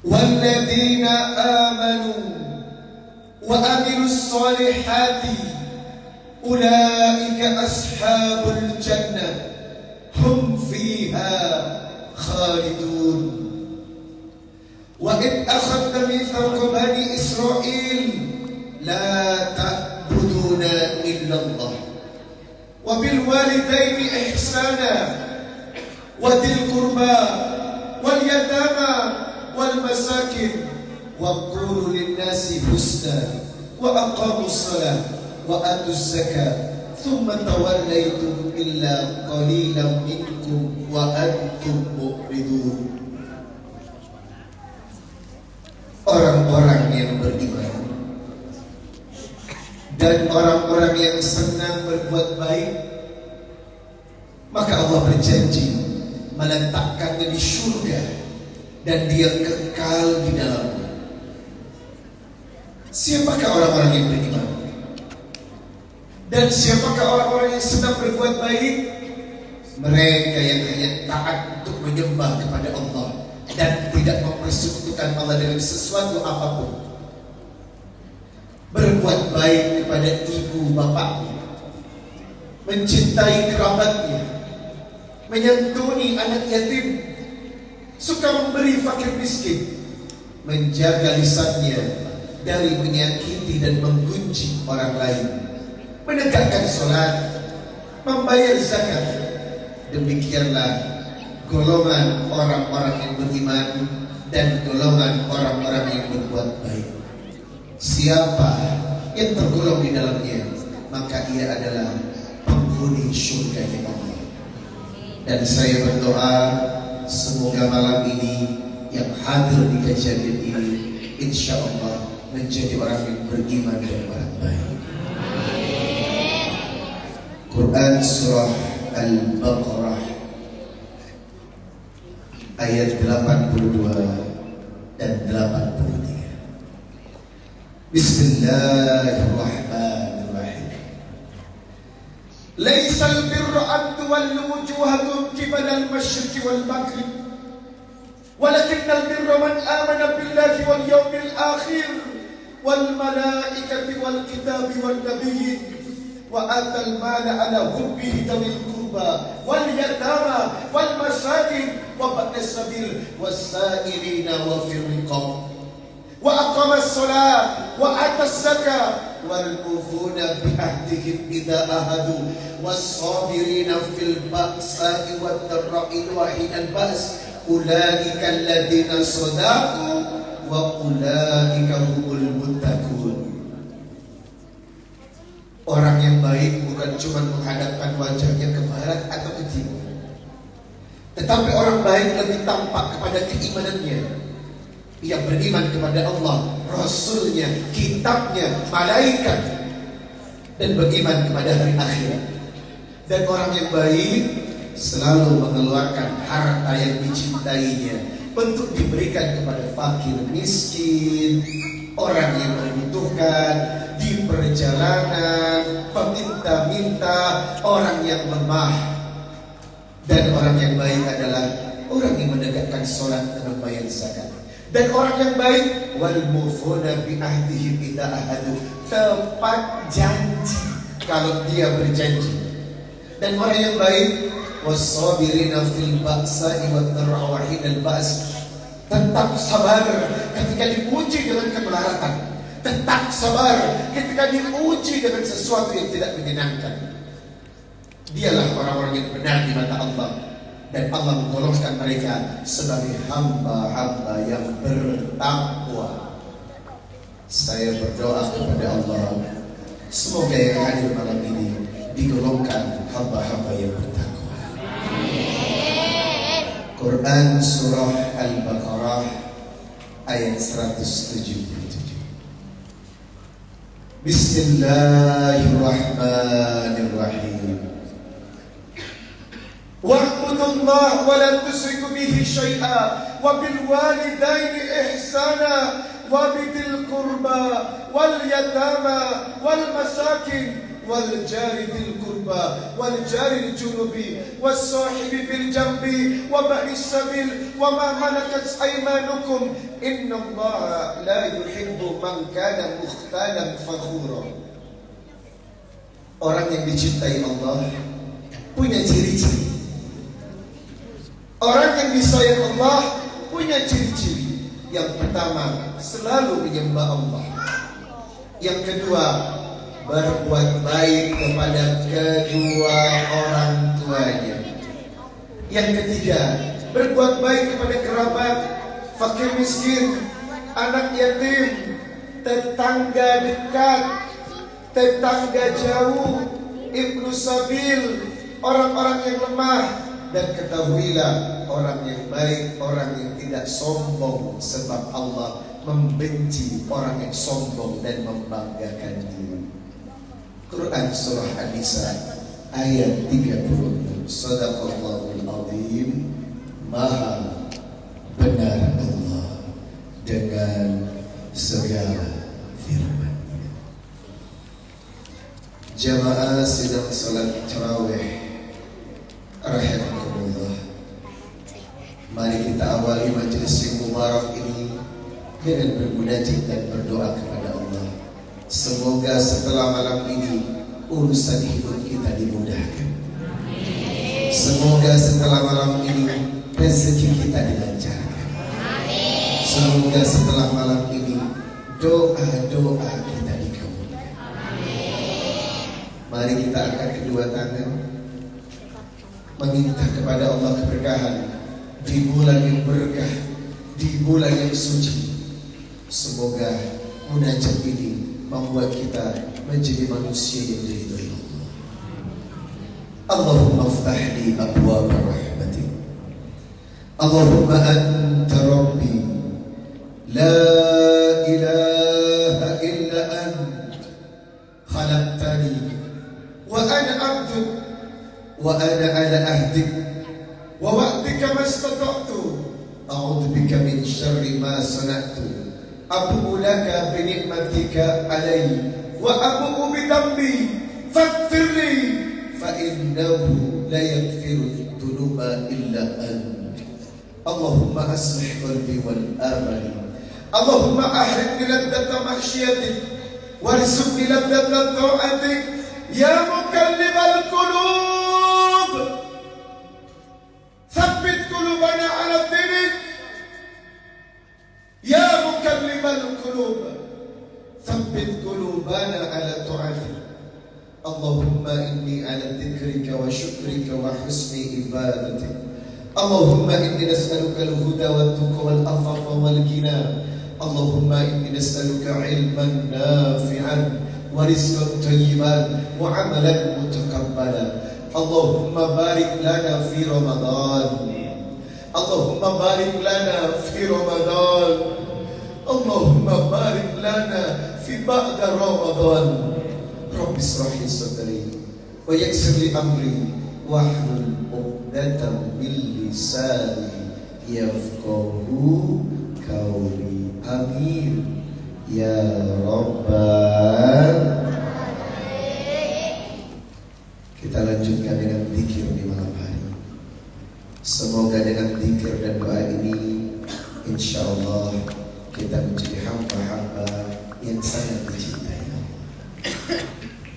walladzina amanu wa amilus solihati ulaika ashabul jannah hum fiha khalidun. Wa id akhadna mitsaqa bani Israil la ta'buduna illallah wa bil walidaini ihsana wa dhil qurba wal yatama wal masakin wa qulu lin nasi husna wa aqamus salat wa atuz zakat thumma tawallaytum illa qalilan minkum wa antum mu'ridun. Orang-orang yang beriman dan orang-orang yang senang berbuat baik, maka Allah berjanji meletakkannya di surga dan dia kekal di dalamnya. Siapakah orang-orang yang beriman? Dan siapakah orang-orang yang senang berbuat baik? Mereka yang hanya taat untuk menyembah kepada Allah dan tidak mempersekutukan Allah dengan sesuatu apapun. Berbuat baik kepada ibu bapaknya, mencintai kerabatnya, menyantuni anak yatim, suka memberi fakir miskin, menjaga lisannya dari menyakiti dan menggunjing orang lain, menegakkan sholat, membayar zakat. Demikianlah golongan orang-orang yang beriman dan golongan orang-orang yang berbuat baik. Siapa yang tergolong di dalamnya, maka ia adalah penghuni surga Allah. Dan saya berdoa semoga malam ini yang hadir di kajian ini insya Allah menjadi orang yang beriman dan orang baik. Quran surah Al-Baqarah ayat 82 dan 83. Bismillahirrahmanirrahim. Laisal birra an tuwallu wujuhakum qibala al-masyriqi wal maghrib, walakinnal birra man amana billahi wal yawmil akhir wal malaikati wal kitabi wan nabiyyin wa atal mala ala hubbihi dawil qurba wal yatama wal masakin wa ba'das sabil was-sa'ilina wa fir riqab wa aqama as-salat wa ata az-zakah wal mufuna bi ahdihim idza ahadu was-sabirina fil ba'sa'i wad dharra'i wa hinal ba's ulaika alladziina sadaqu wa ulaika humul muttaqun. Orang yang baik bukan cuma menghadapkan wajahnya ke barat atau ke timur, tetapi orang baik lebih tampak kepada keimanannya. Ia beriman kepada Allah, Rasulnya, kitabnya, malaikat, dan beriman kepada hari akhirat. Dan orang yang baik selalu mengeluarkan harta yang dicintainya untuk diberikan kepada fakir miskin, orang yang membutuhkan, di perjalanan, peminta-minta, orang yang lemah. Dan orang yang baik adalah orang yang menegakkan sholat dan membayar zakat. Dan orang yang baik wal mufuna bi ahdihim idza ahadu, tepat janji kalau dia berjanji. Dan orang yang baik was-sabirina fil ba'sa'i wad dharra'i wa hinal ba's, tetap sabar ketika diuji dengan kemelaratan, tetap sabar ketika diuji dengan sesuatu yang tidak menyenangkan. Dialah orang-orang yang benar di mata Allah, dan Allah menggolongkan mereka sebagai hamba-hamba yang bertakwa. Saya berdoa kepada Allah, semoga yang hadir malam ini digolongkan hamba-hamba yang bertakwa. Quran surah Al-Baqarah ayat 177. Bismillahirrahmanirrahim. Wa'budullah wa la tusyriku bihi syai'a wa bil walidaini ihsana wa bidil qurba wal yatama wal masakin wal jari dil qurba القربى والجار الجنب والصاحب بالجنب وابن السبيل وما ملكت أيمانكم إن الله لا يحب من كان مختالا فخورا. Orang yang dicintai Allah punya ciri-ciri. Orang yang disayang Allah punya ciri-ciri. Yang pertama, selalu menyembah Allah. Yang kedua, berbuat baik kepada kedua orang tuanya. Yang ketiga, berbuat baik kepada kerabat, fakir miskin, anak yatim, tetangga dekat, tetangga jauh, ibnu sabil, orang-orang yang lemah. Dan ketahuilah, orang yang baik, orang yang tidak sombong, sebab Allah membenci orang yang sombong dan membanggakan diri. Quran surah An-Nisa ayat 30. Shadaqallahul azim. Maha benar Allah dengan segala firman. Jamaah sedang salat tarawih rahimakumullah. Mari kita awali majelis yang mubarak ini dengan bermunajat dan berdoa kepada Allah. Semoga setelah malam ini urusan hidup kita dimudahkan. Semoga setelah malam ini rezeki kita dilancarkan. Semoga setelah malam ini doa-doa kita dikabulkan. Mari kita angkat kedua tangan, meminta kepada Allah keberkahan di bulan yang berkah, di bulan yang suci. Semoga munajat ini membuat kita menjadi manusia yang diridhai Allah. Allahumma aftah li abwaab rahmatik. Allahumma anta rabbi la ilaha illa ant khalaqtani wa ana abduk wa ana ala ahdik wa wa'dika mastata'tu a'udzu bika min syarri ma sana'tu abu'u laka bi ni'matika alayya wa abu'u bi dhanbi faghfirli fa innahu la yaghfiru dhunuba illa ant. Allahumma aslih qalbi wal amali. Allahumma ahrid ladzata mahsyiatik warzuqni ladzata ta'atik ya mukallibal qulub. Tsabbit qulubana ala dinik ya mukallibal qulub. Tsabbit qulubana ala ta'atik. Allahumma inni ala dzikrika wa syukrika wa husni ibadatik. Allahumma inni nas'aluka al-huda wa tuqa wal afafa wal ghina. Allahumma inni nas'aluka ilman nafi'an wa rizqan thayyiban wa amalan mutaqabbalan. Allahumma barik lana fi Ramadan. Allahumma barik lana fi Ramadan. Allahumma barik lana fi ba'da Ramadan. Rabbi israh li sadri wa yassir li amri wahlul 'uqdatam min lisani yafqahu qawli. Amin ya rabbal. Kita lanjutkan dengan zikir di malam hari. Semoga dengan zikir dan doa ini insyaallah kita menjadi hamba-hamba yang sangat dicintai Allah.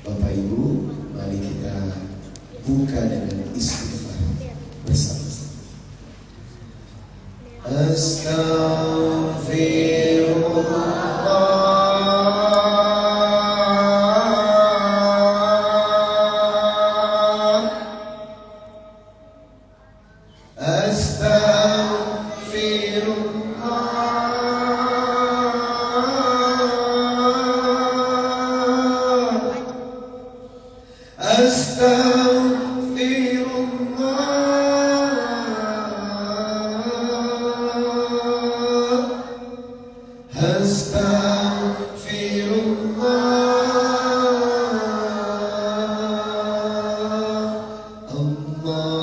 Bapak Ibu, mari kita buka dengan istighfar bersama-sama.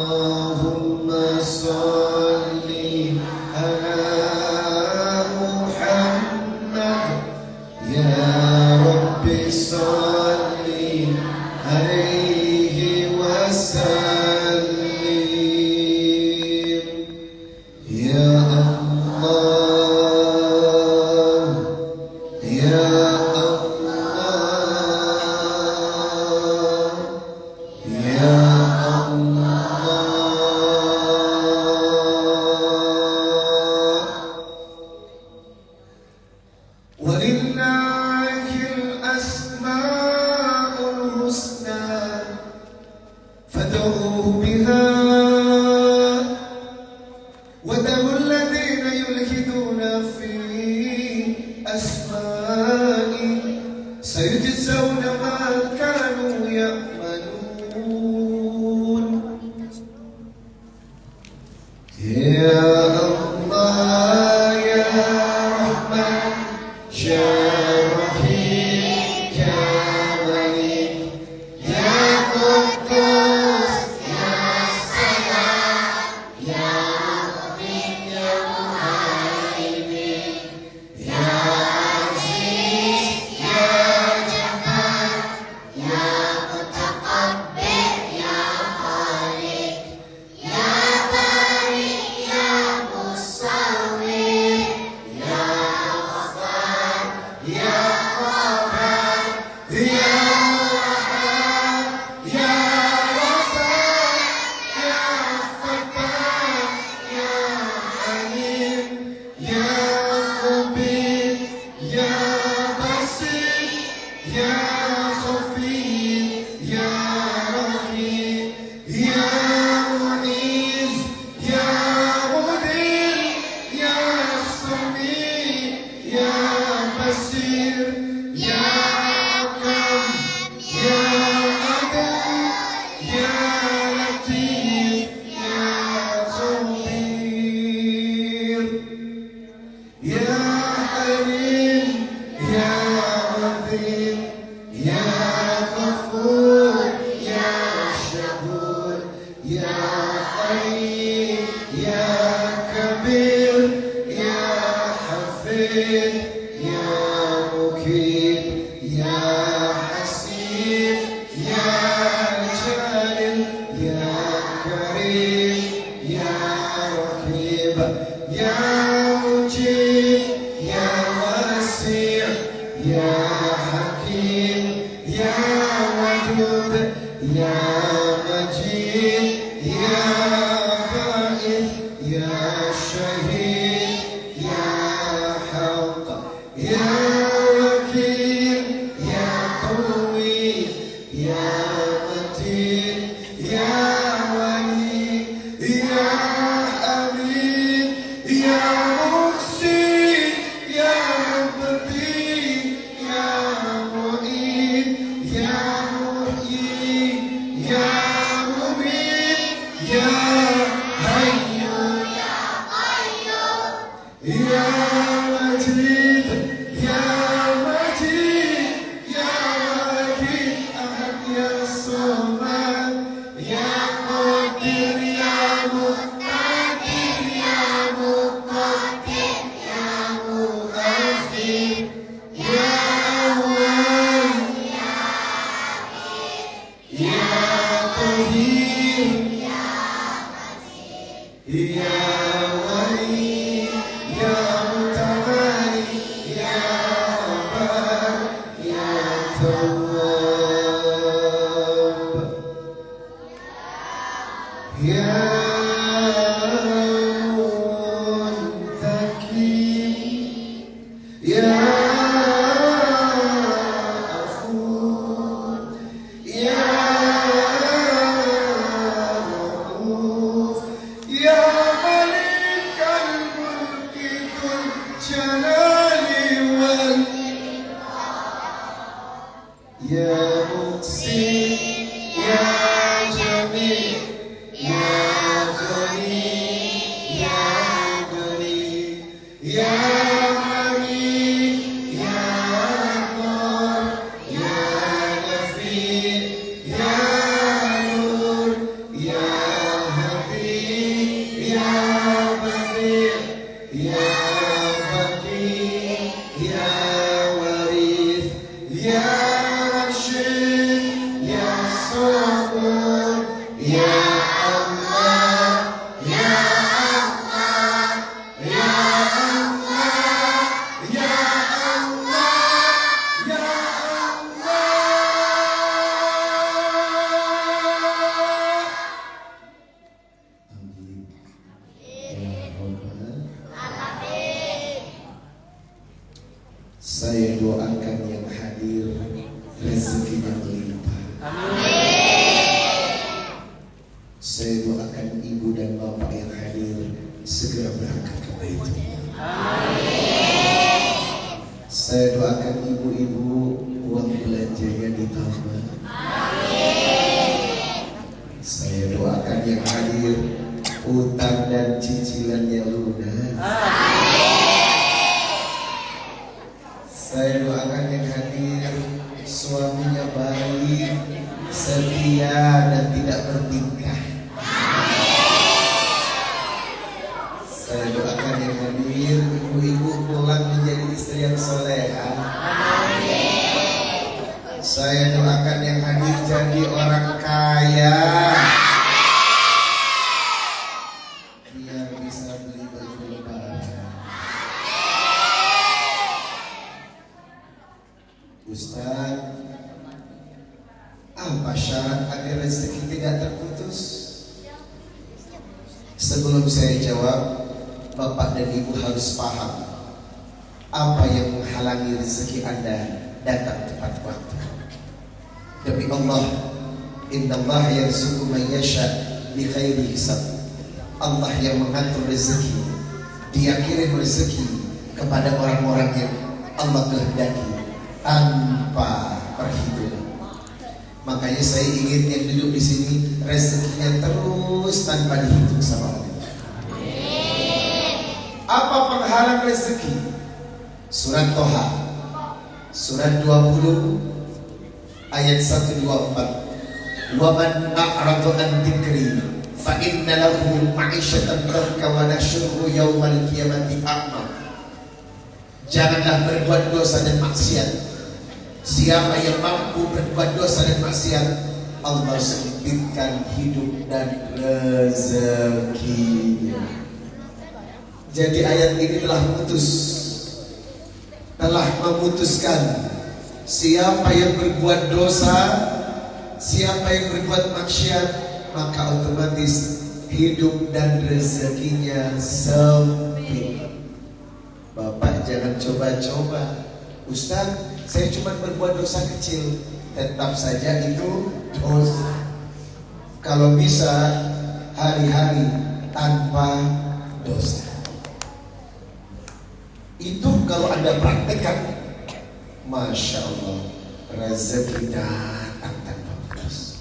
Allahumma salli ala Sami, Ya Basir, Ya Akram, Ya Adil, Ya Latif, Ya Khabir, Ya Alim, Ya Adil, Ya Ghafur, Ya Shakur, Ya Alim, Ya Kabir, Ya Hafid, Ya Mukib, Ya Hasib, Ya Jalil, Ya Karim, Ya Rakib, Ya Mujib, Ya Wasi', Ya Hakim, Ya Wadud, Ya Majid, Ya Ba'ith, Ya Shahid, Ya Haq, Ya Wakil, Ya Qawi, Ya Matin, Ya Wali, Ya Amin, Ya Muhsin, Ya Mubti, Ya Mu'in, Ya Muhyi, Ya Mumit, Ya Hayyu, Ya Majid, Ya Majid, Ya Wahid, Ahad, Ya Samad, Ya Qadir, Ya Muqtadir, Ya Muqaddim, Ya Muakhir, Ya Awwal, Ya Tahir, Ya Wali, Ya Mutawali, Ya Bar, Ya Tawwab, Ya Muntakim, Ya Afuw, Ya Rauf, Ya Malikal Mulki Dzul Jalali wal Ya Muhsin, Ya Jamil, Ya Ghani, Ya Ghani, Ya Hamid, Ya Ghafar, Ya Ghafir, Ya Nur, Ya Habib, Ya Badir, Ya Baqi, Ya Warith, Ya Rashid, Ya Sabur, Ya Allah, Ya Allah, Ya Allah, Ya Allah, Ya Allah. Amin. Ya Rabbal. Saya doakan yang hadir rezekinya melimpah. Saya doakan ibu dan bapak yang hadir segera berangkat ke Baitul. Saya doakan ibu-ibu uang belanjanya ditambah. Saya doakan yang hadir utang dan cicilannya lunas. Saya doakan yang hadir suaminya baik, setia dan tidak bertingkah. Saya doakan yang hadir ibu-ibu pulang menjadi istri yang soleha. Saya doakan yang hadir jadi orang kaya, biar bisa beli baju lebaran. Ustaz, apa syarat agar rezeki tidak terputus? Sebelum saya jawab, bapak dan ibu harus paham apa yang menghalangi rezeki Anda datang tepat waktu. Demi Allah, innallaha yarzuqu man yasha bighairi hisab. Allah yang mengatur rezeki, Dia kirim rezeki kepada orang-orang yang Allah kehendaki tanpa perhitungan. Makanya saya ingin yang duduk di sini rezekinya terus tanpa dihitung sama Allah. Apa penghalang rezeki? Surat Toha, surat 20 ayat 124. Wa man a'rada an dzikri fa inna lahu ma'isyatan dhanka wa nahsyuruhu yaumal qiyamati a'ma. Janganlah berbuat dosa dan maksiat. Siapa yang mampu berbuat dosa dan maksiat, Allah sempitkan hidup dan rezekinya. Jadi ayat ini telah memutuskan siapa yang berbuat dosa, siapa yang berbuat maksiat, maka otomatis hidup dan rezekinya sempit. Bapak jangan coba-coba, Ustaz, saya cuma berbuat dosa kecil. Tetap saja itu dosa. Kalau bisa hari-hari tanpa dosa, itu kalau Anda praktekkan, Masya Allah, rezeki datang tanpa putus.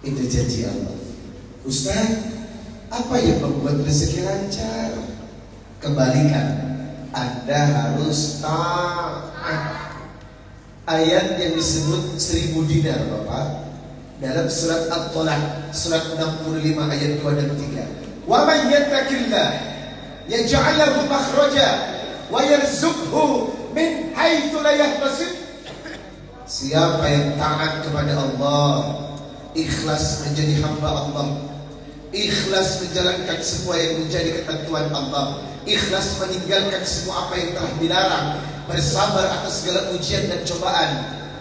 Itu janji Allah. Ustaz, apa yang membuat rezeki lancar? Kebalikan, Anda harus taat. Ayat yang disebut 1000 dinar, Bapak, dalam surat At-Talaq, surat 65 ayat 2 dan 3. Wa man yattaqillah yaj'al lahu makhraja wa yarzuqhu min haitsu la yahtasib. Siapa yang taat kepada Allah, ikhlas menjadi hamba Allah, ikhlas menjalankan semua yang menjadi ketentuan Allah, ikhlas meninggalkan semua apa yang telah dilarang, bersabar atas segala ujian dan cobaan,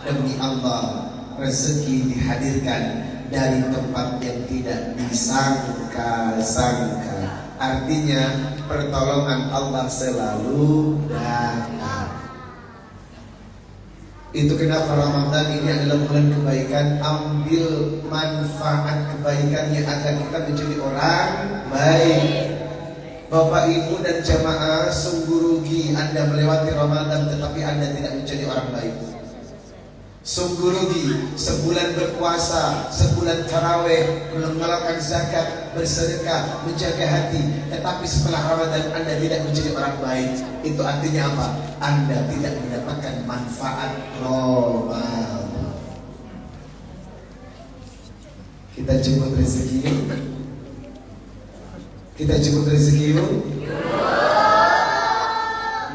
demi Allah rezeki dihadirkan dari tempat yang tidak disangka-sangka. Artinya pertolongan Allah selalu datang. Itu kenapa Ramadan ini adalah bulan kebaikan. Ambil manfaat kebaikannya agar kita menjadi orang baik. Bapak, Ibu dan jamaah, sungguh rugi Anda melewati Ramadan tetapi Anda tidak menjadi orang baik. Sungguh rugi sebulan berpuasa, sebulan taraweh, mengeluarkan zakat, bersedekah, menjaga hati, tetapi setelah Ramadan Anda tidak menjadi orang baik. Itu artinya apa? Anda tidak mendapatkan manfaat Ramadan. Kita jemput rezeki yuk. Kita jemput rezeki yuk.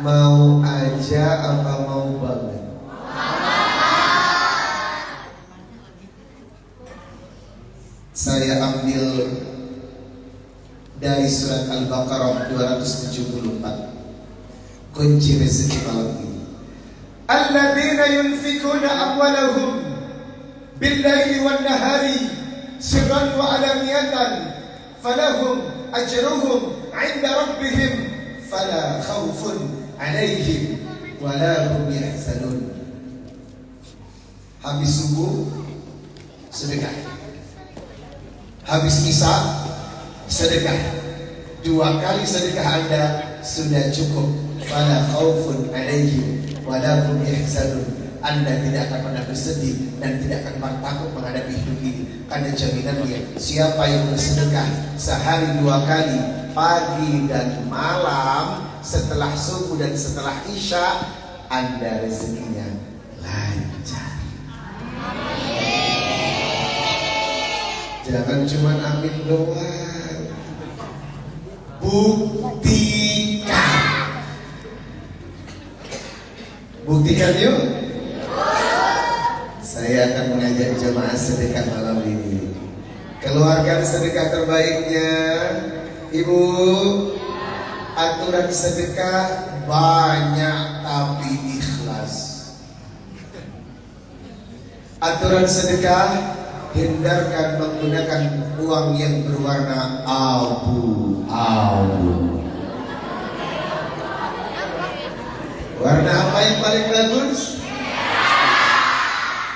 Mau aja apa mau banget? Saya ambil dari surat Al-Baqarah 274, kunci rezeki malam ini. Alladzina yunfikuna amwalahum bil-laili wan-nahari sirran wa alaniyatan falahum ajruhum 'inda rabbihim fala khaufun 'alaihim wa la hum yahzanun. Habis subuh sedekah, habis isya sedekah. 2 kali sedekah Anda sudah cukup. Fala khaufun 'alaihim wa la hum yahzanun. Anda tidak akan pernah bersedih dan tidak akan pernah takut menghadapi hidup ini, karena jaminannya siapa yang bersedekah sehari 2 kali, pagi dan malam, setelah subuh dan setelah isya, Anda rezekinya lancar. Jangan cuma amin doang, buktikan. Buktikan yuk. Saya akan mengajak jemaah sedekah malam ini. Keluarkan sedekah terbaiknya. Ibu, aturan sedekah banyak tapi ikhlas. Aturan sedekah, hindarkan menggunakan uang yang berwarna abu-abu. Warna apa yang paling bagus?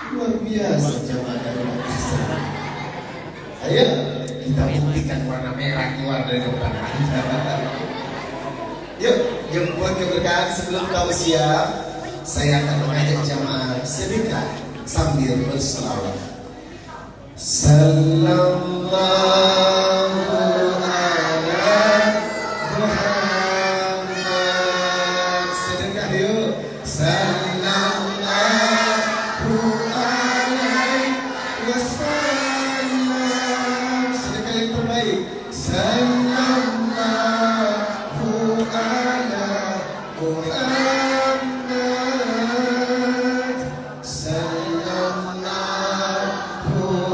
Luar biasa jemaah dari Makassar. Ayo kita buktikan warna merah keluar dari kepala Anda. Yuk jemput mohon keberkahan. Sebelum kau siap, saya akan mengajak jamaah sedekah sambil berselawat. Sallallahu ala Muhammad. Sedekah yuk. Sallallahu alaihi wasallam. Sedekah yang terbaik. Sallallahu ala Muhammad. Sallallahu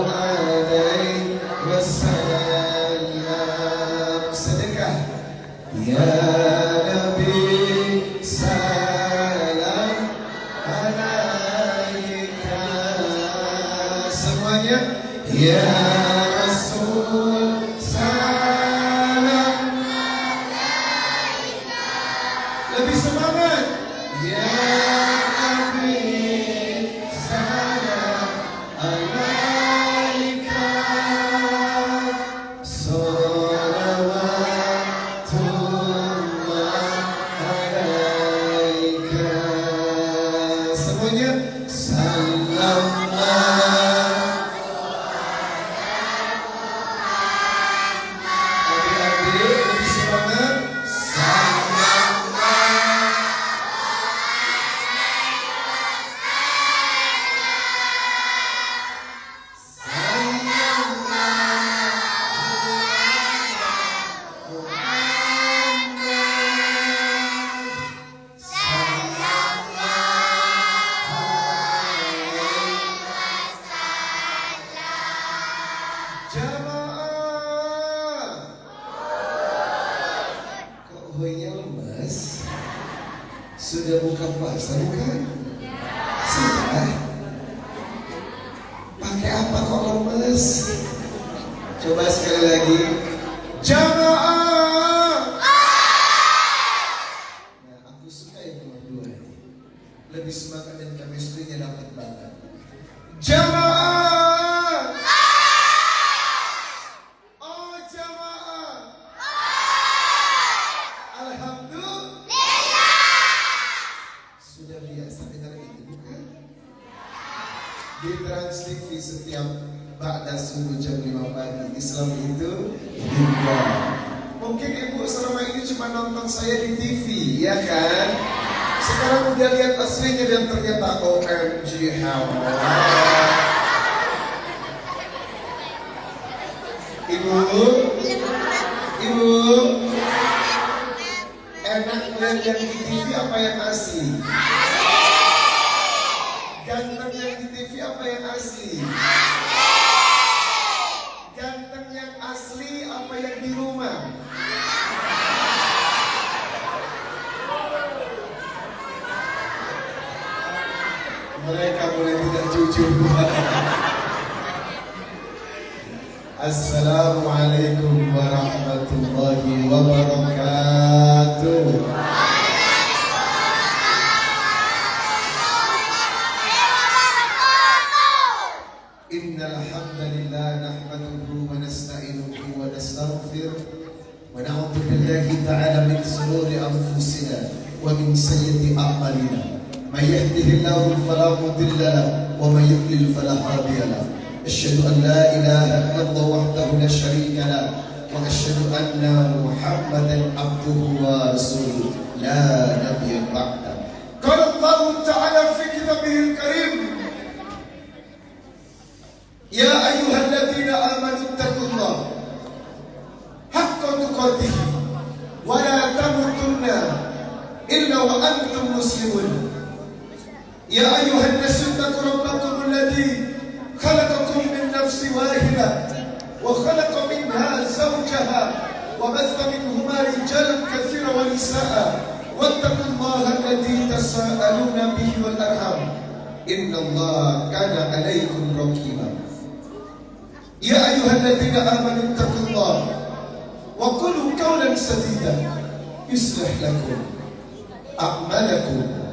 alaihi wasallam. Sedekah. Ya Nabi salam alaika. Semuanya. Ya Rasul salam alaika. Lebih semangat. Ya Nabi salam alaika. Salawatullah alaika. Semuanya. Sallallahu. Adik-adik lebih semangat. Jamaah, kok hoinya lemes? Sudah buka puasa bukan? Sudah. Pakai apa kok lemes? Coba sekali lagi. Jamaah. Nah, aku suka yang nomor 2 ini. Lebih semangat dan chemistry-nya dapat banget. Jamaah. Sudah biasa dengar itu bukan? Di Trans TV setiap ba'da subuh jam 5 pagi. Islam itu hingga. Mungkin ibu selama ini cuma nonton saya di TV, ya kan? Sekarang udah lihat aslinya dan ternyata OMG Ibu, enak lihat yang di TV apa yang asli? Ganteng yang di TV apa yang asli? Ganteng yang asli apa yang di rumah? Mereka mulai tidak jujur. Assalamualaikum warahmatullahi wabarakatuh. Innal hamdalillah nahmaduhu wa nasta'inuhu wa nastaghfiruh wa na'udzu billahi ta'ala min shururi anfusina wa min sayyiati a'malina. May yahdihillahu fala mudilla lahu wa may yudlil fala hadiya lahu. Asyhadu an la ilaha illallah wahdahu la syarika lahu wa asyhadu anna Muhammadan abduhu wa rasuluh la nabiyya ba'da. Qala Allah ta'ala fi kitabihil karim, ya ayyuhalladzina amanu taqullaha haqqa tuqatih wa la tamutunna illa wa antum muslimun. Ya ayyuhan nasu taqu rabbakum alladzi khalaqakum min nafsin wahidah wa khalaqa minha zawjaha wa batha minhuma rijalan katsiran wa nisaa'a wattaqullaha alladzi tasaaluna bihi wal arham innallaha kana 'alaykum raqiba. Ya ayyuhalladzina amanu taqullaha wa qulu qawlan sadida yuslih lakum a'malakum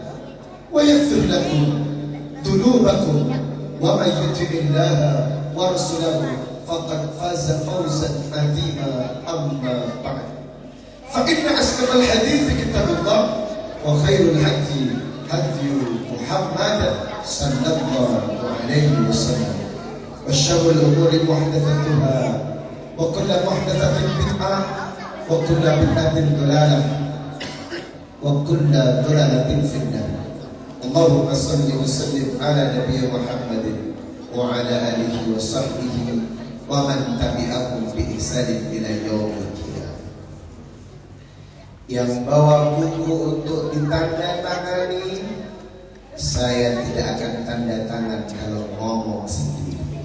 wa yaghfir lakum dhunubakum wa may yuti'illaha wa rasulahu faqad faza fawzan 'azima. Amma ba'd, fa inna asdaqal hadithi kitabullah وخير الهدي هدي محمد صلى الله عليه وسلم وشر الأمور محدثاتها وكل محدثة بدعة وكل بدعة ضلالة وكل ضلالة في النار. اللهم صل وسلم على نبي محمد وعلى آله وصحبه ومن تبعهم بإحسان إلى يوم القيامة. Yang bawa buku untuk ditandatangani, saya tidak akan tanda tangan kalau ngomong sendiri.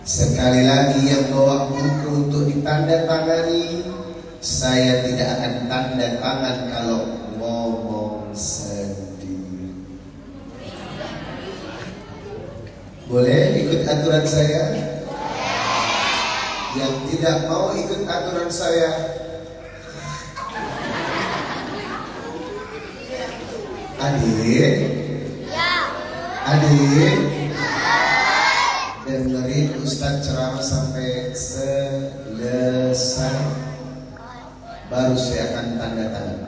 Sekali lagi, yang bawa buku untuk ditandatangani, saya tidak akan tanda tangan kalau ngomong sendiri. Boleh ikut aturan saya? Yang tidak mau ikut aturan saya, adik, adik, dengerin Ustadz ceramah sampai selesai, baru saya akan tanda tangan.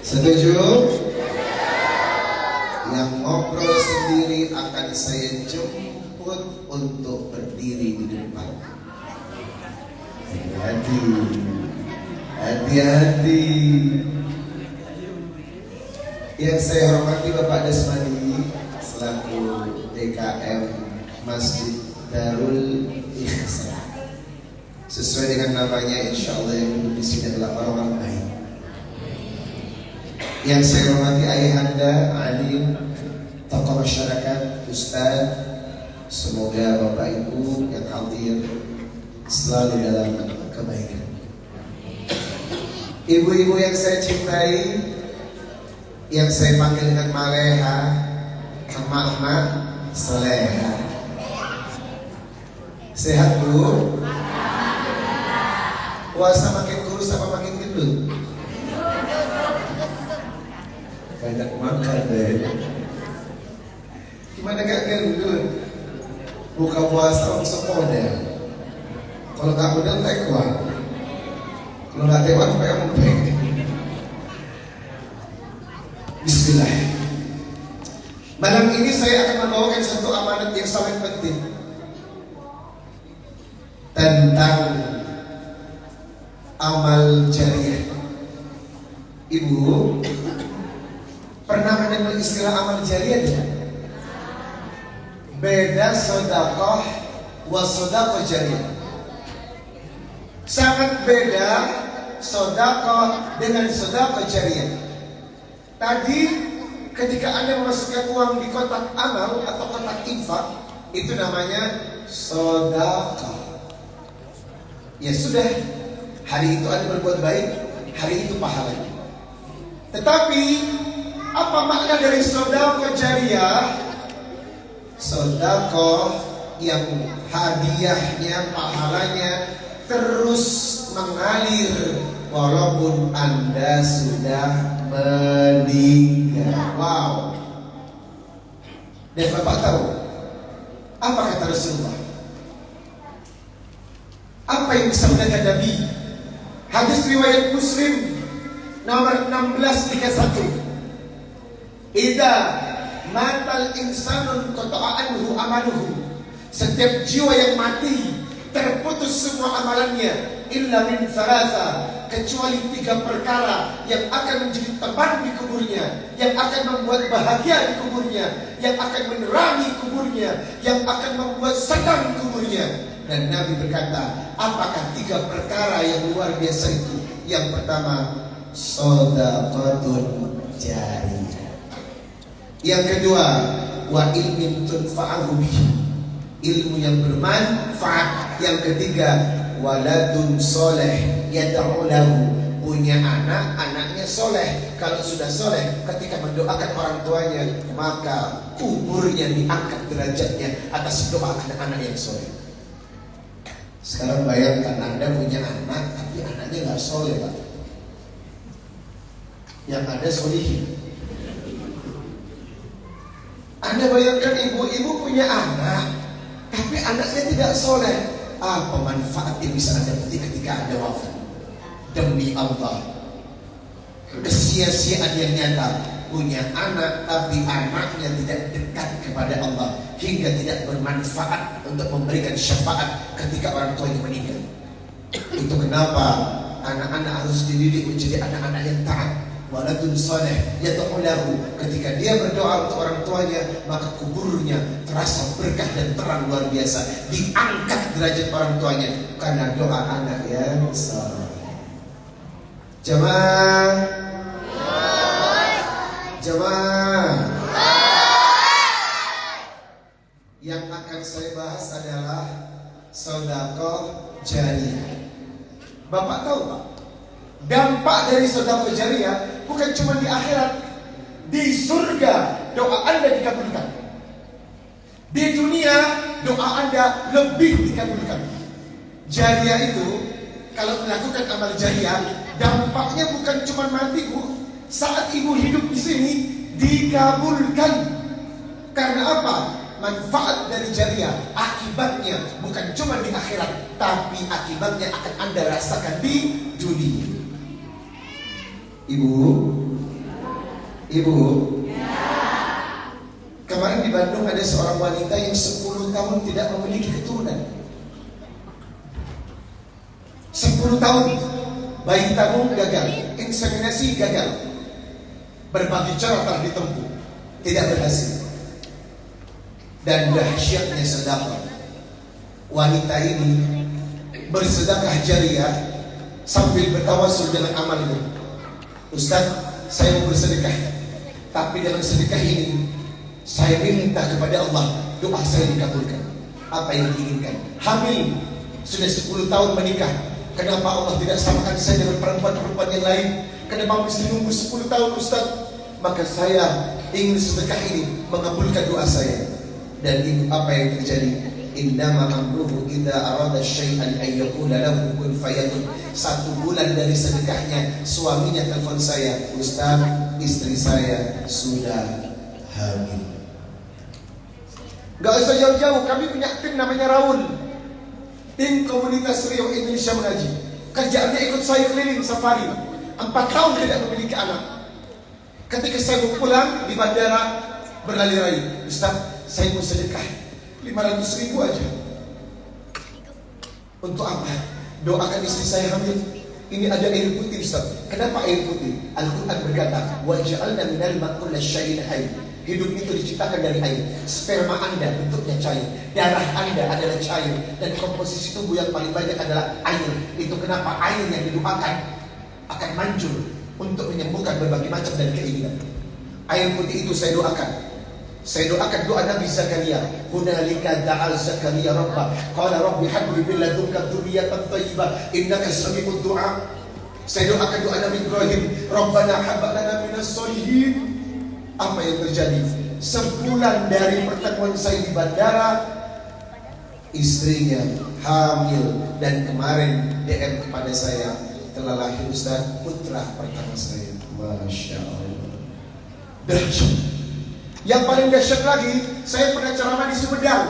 Setuju? Yang ngobrol sendiri akan saya jemput untuk berdiri di depan. Hati-hati, hati-hati. Yang saya hormati Bapak Desmadi selaku DKM Masjid Darul Ikhsan. Sesuai dengan namanya, insya Allah yang duduk di sini adalah orang-orang baik. Yang saya hormati Ayahanda, alim, tokoh masyarakat, Ustaz, semoga Bapak Ibu yang hadir selalu dalam kebaikan. Ibu-ibu yang saya cintai, yang saya panggil dengan Maleha, emak-emak, Soleha. Sehat Bu? Puasa makin kurus apa makin gendut? Banyak makan deh. Gimana gak gendut? Buka puasa langsung model. Kalau gak model tak kuat. Kalau gak tewan kayak mempeng. Bismillah. Malam ini saya akan membawakan satu amanat yang sangat penting tentang amal jariah. Ibu pernah mendengar istilah amal jariah tidak? Beda sedekah wa sedekah jariah. Sangat beda sedekah dengan sedekah jariah. Tadi ketika Anda memasukkan uang di kotak amal atau kotak infak, itu namanya sedekah. Ya sudah, hari itu Anda berbuat baik, hari itu pahalanya. Tetapi apa makna dari sedekah jariah? Sedekah yang hadiahnya, pahalanya terus mengalir walaupun Anda sudah meninggal. Wow. Dan Bapak tahu apa kata Rasulullah? Apa yang disabdakan Nabi? Hadis riwayat Muslim nomor 1631. Idza matal insanun qata'a anhu amaluhu. Setiap jiwa yang mati terputus semua amalannya illa min thalatha, kecuali 3 perkara yang akan menjadi teman di kuburnya, yang akan membuat bahagia di kuburnya, yang akan menerangi kuburnya, yang akan membuat senang kuburnya. Dan Nabi berkata, apakah 3 perkara yang luar biasa itu? Yang pertama, shadaqatun jariyah. Yang kedua, wa ilmin tunfa'ahu bihi, ilmu yang bermanfaat. Yang ketiga, waladun soleh yad'u lahu, punya anak, anaknya soleh. Kalau sudah soleh, ketika mendoakan orang tuanya, maka kuburnya diangkat derajatnya atas doa anak-anak yang soleh. Sekarang bayangkan Anda punya anak, tapi anaknya nggak soleh, Pak. Yang ada solihin. Anda bayangkan ibu-ibu punya anak, tapi anaknya tidak soleh. apa manfaat yang bisa Anda petik ketika Anda wafat? Demi Allah, kesia-siaan yang nyata, punya anak tapi anaknya tidak dekat kepada Allah hingga tidak bermanfaat untuk memberikan syafaat ketika orang tuanya meninggal. Itu kenapa anak-anak harus dididik menjadi anak-anak yang taat. Waladun saleh yad'u lahu, ketika dia berdoa untuk orang tuanya maka kuburnya terasa berkah dan terang luar biasa, diangkat derajat orang tuanya karena doa anak yang saleh. Jamaah, jamaah, yang akan saya bahas adalah sedekah jariyah. Bapak tahu Pak, dampak dari sedekah jariyah bukan cuma di akhirat, di surga doa Anda dikabulkan, di dunia doa Anda lebih dikabulkan. Jariyah itu kalau melakukan amal jariyah, dampaknya bukan cuma mati Bu, saat ibu hidup di sini dikabulkan. Karena apa? Manfaat dari jariyah, akibatnya bukan cuma di akhirat, tapi akibatnya akan Anda rasakan di dunia. Ibu, kemarin di Bandung ada seorang wanita yang 10 tahun tidak memiliki keturunan. 10 tahun, bayi tabung gagal, inseminasi gagal, berbagai cara telah ditempuh, tidak berhasil. Dan dahsyatnya sedekah, wanita ini bersedekah jariyah sambil bertawasul dengan amalnya. Ustaz, saya mau bersedekah, tapi dalam sedekah ini saya minta kepada Allah doa saya dikabulkan. Apa yang diinginkan? Hamil, sudah 10 tahun menikah, kenapa Allah tidak samakan saya dengan perempuan-perempuan yang lain? Kenapa mesti nunggu 10 tahun Ustaz? Maka saya ingin sedekah ini mengabulkan doa saya. Dan itu apa yang terjadi? Innama amruhu idza arada syai'an ay yaqula lahu kun fayakun. 1 bulan dari sedekahnya, suaminya telepon saya, Ustaz, istri saya sudah hamil. Gak usah jauh-jauh, kami punya tim namanya Raul, tim komunitas Rio Indonesia Mengaji. Kerjaannya ikut saya keliling safari, 4 tahun tidak memiliki anak. Ketika saya mau pulang di bandara berlari-lari, Ustaz, saya mau sedekah 500.000 aja. Untuk apa? Doakan istri saya hamil. Ini ada air putih Ustaz. Kenapa air putih? Al-Quran berkata, wa ja'alna minal ma'i syai'in hayy. Hidup itu diciptakan dari air. Sperma Anda bentuknya cair, darah Anda adalah cair, dan komposisi tubuh yang paling banyak adalah air. Itu kenapa air yang didoakan akan manjur untuk menyembuhkan berbagai macam dan keinginan. Air putih itu saya doakan. Saya doakan doa Nabi Zakaria. Hunalika da'a Zakaria rabbah, qala rabbi hab li min ladunka dzurriyyatan thayyibah innaka sami'ud du'a. Saya doakan doa Nabi Ibrahim, Rabbana hab lana minas sholihin. Apa yang terjadi? Sebulan dari pertemuan saya di bandara, istrinya hamil, dan kemarin DM kepada saya, telah lahir Ustaz putra pertama saya. Masya Allah. Dahsyat. Yang paling dahsyat lagi, saya pernah ceramah di Sumedang.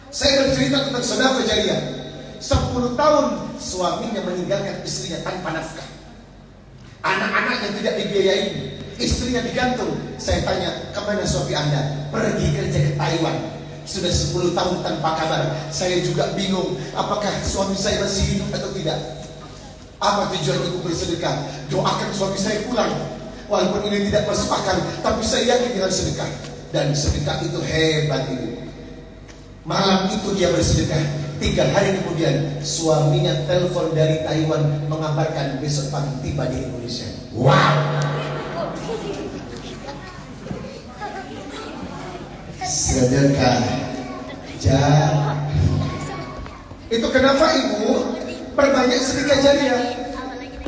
Saya bercerita tentang sedekah jariyah. 10 tahun suaminya meninggalkan istrinya tanpa nafkah, anak-anak yang tidak dibiayai, istrinya digantung. Saya tanya, kemana suami Anda? Pergi kerja ke Taiwan. Sudah 10 tahun tanpa kabar. Saya juga bingung, apakah suami saya masih hidup atau tidak. Apa tujuan ibu bersedekah? Doakan suami saya pulang. Walaupun ini tidak masuk akal, tapi saya yakin dengan sedekah. Dan sedekah itu hebat ini. Malam itu dia bersedekah. 3 hari kemudian suaminya telepon dari Taiwan mengabarkan besok pagi tiba di Indonesia. Wow. Sedekah jariyah. Itu kenapa ibu perbanyak sedekah jariyah.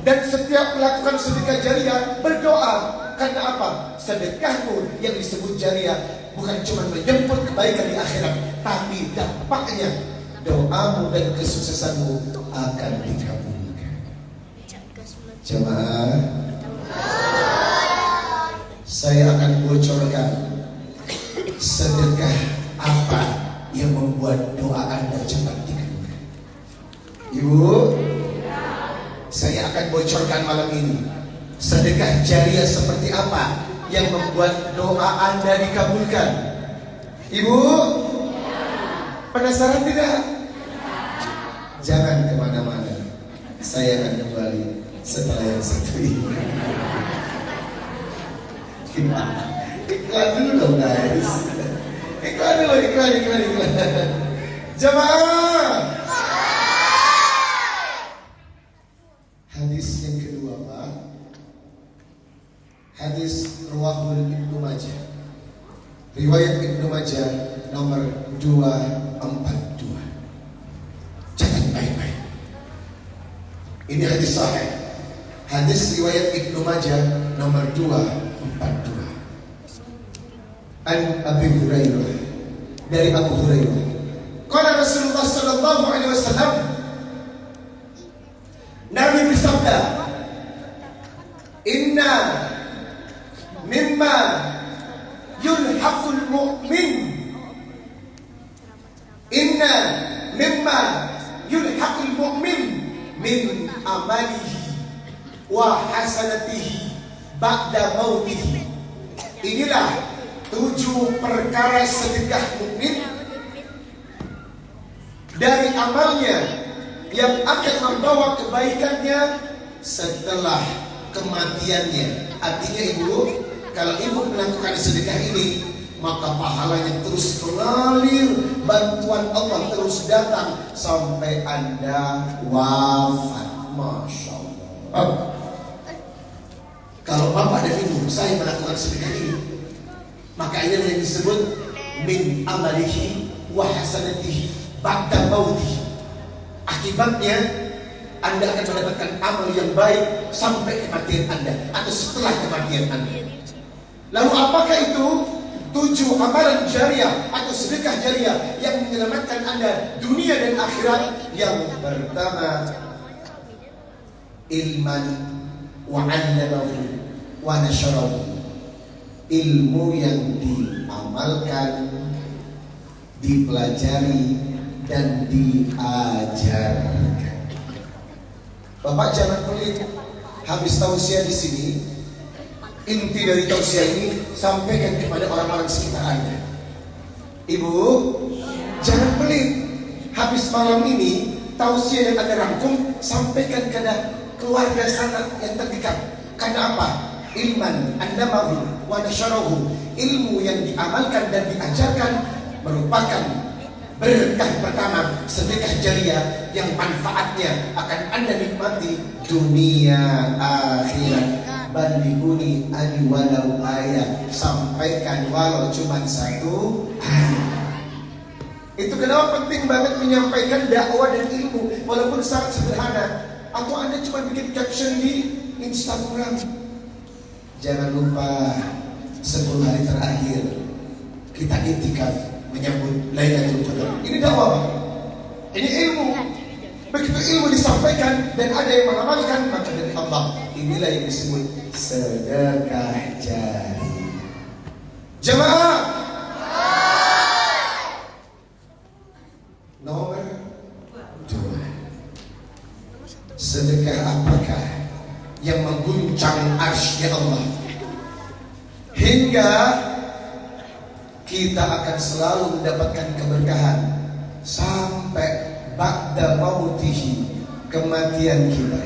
Dan setiap melakukan sedekah jariyah berdoa. Karena apa? Sedekahmu yang disebut jariyah bukan cuma menjemput kebaikan di akhirat, tapi dampaknya doamu dan kesuksesanmu akan dikabulkan. Jemaah, saya akan bocorkan sedekah apa yang membuat doa Anda cepat dikabulkan. Ibu, saya akan bocorkan malam ini sedekah jariah seperti apa yang membuat doa Anda dikabulkan. Ibu, penasaran tidak? Jangan kemana-mana, saya akan kembali setelah yang satu ini. Iklan dulu dong guys. Iklan dulu, iklan. Jamaah. Hadis yang kedua Pak, hadis Rawahul Ibnu Majah, riwayat Ibnu Majah nomor 242. Catat baik-baik. Ini hadis sahih. Hadis riwayat Ibnu Majah nomor 242. An Abi Hurairah, dari Abu Hurairah. Qala Rasulullah sallallahu alaihi wasallam, Nabi bersabda, Inna mimma yulhaqul mu'min, Inna mimma yulhaqul mu'min min amalihi wa hasanatihi ba'da mautihi. Inilah 7 perkara sedekah mukmin dari amalnya yang akan membawa kebaikannya setelah kematiannya. Artinya ibu, kalau ibu melakukan sedekah ini, maka pahalanya terus mengalir, bantuan Allah terus datang sampai Anda wafat. Masya Allah. Kalau bapak dan ibu saya melakukan sedekah ini, maka ini yang disebut min amalihi wa hasanatihi ba'da mautihi. Akibatnya Anda akan mendapatkan amal yang baik sampai kematian Anda atau setelah kematian Anda. Lalu apakah itu 7 amalan jariah atau sedekah jariah yang menyelamatkan Anda dunia dan akhirat? Yang pertama, ilman wa 'allamahu wa nasyarahu. Ilmu yang diamalkan, dipelajari dan diajarkan. Bapak jangan pelit. Habis tausiah di sini, inti dari tausiah ini sampaikan kepada orang-orang sekitar Anda. Ibu, jangan pelit. Habis malam ini tausiah yang Anda rangkum, sampaikan kepada keluarga sanak yang terdekat. Karena apa? Ilman annamahu wa nasyarahu. Ilmu yang diamalkan dan diajarkan merupakan berkah pertama sedekah jariah yang manfaatnya akan Anda nikmati dunia akhirat. Balighuni ani walau ayat, sampaikan walau cuma 1 ayat. Itu kenapa penting banget menyampaikan dakwah dan ilmu walaupun sangat sederhana. Atau Anda cuma bikin caption di Instagram. Jangan lupa 10 hari terakhir kita iktikaf menyambut Lailatul Qadar. Ini dakwah, ini ilmu. Begitu ilmu disampaikan dan ada yang mengamalkan, maka dari Allah. Inilah yang disebut sedekah jariah. Jemaah, nomor 2, sedekah apakah yang mengguncang arsy Allah hingga kita akan selalu mendapatkan keberkahan sampai ba'da mautihi, kematian kita.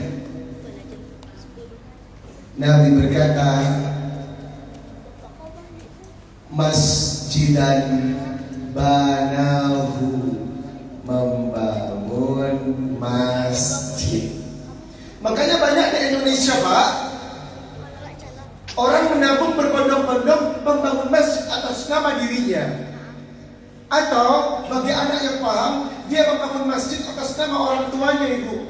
Nabi berkata, masjidan banahu, membangun masjid. Makanya banyak di Indonesia Pak, orang menabung berbondong-bondong membangun masjid atas nama dirinya. Atau bagi anak yang paham, dia membangun masjid atas nama orang tuanya ibu.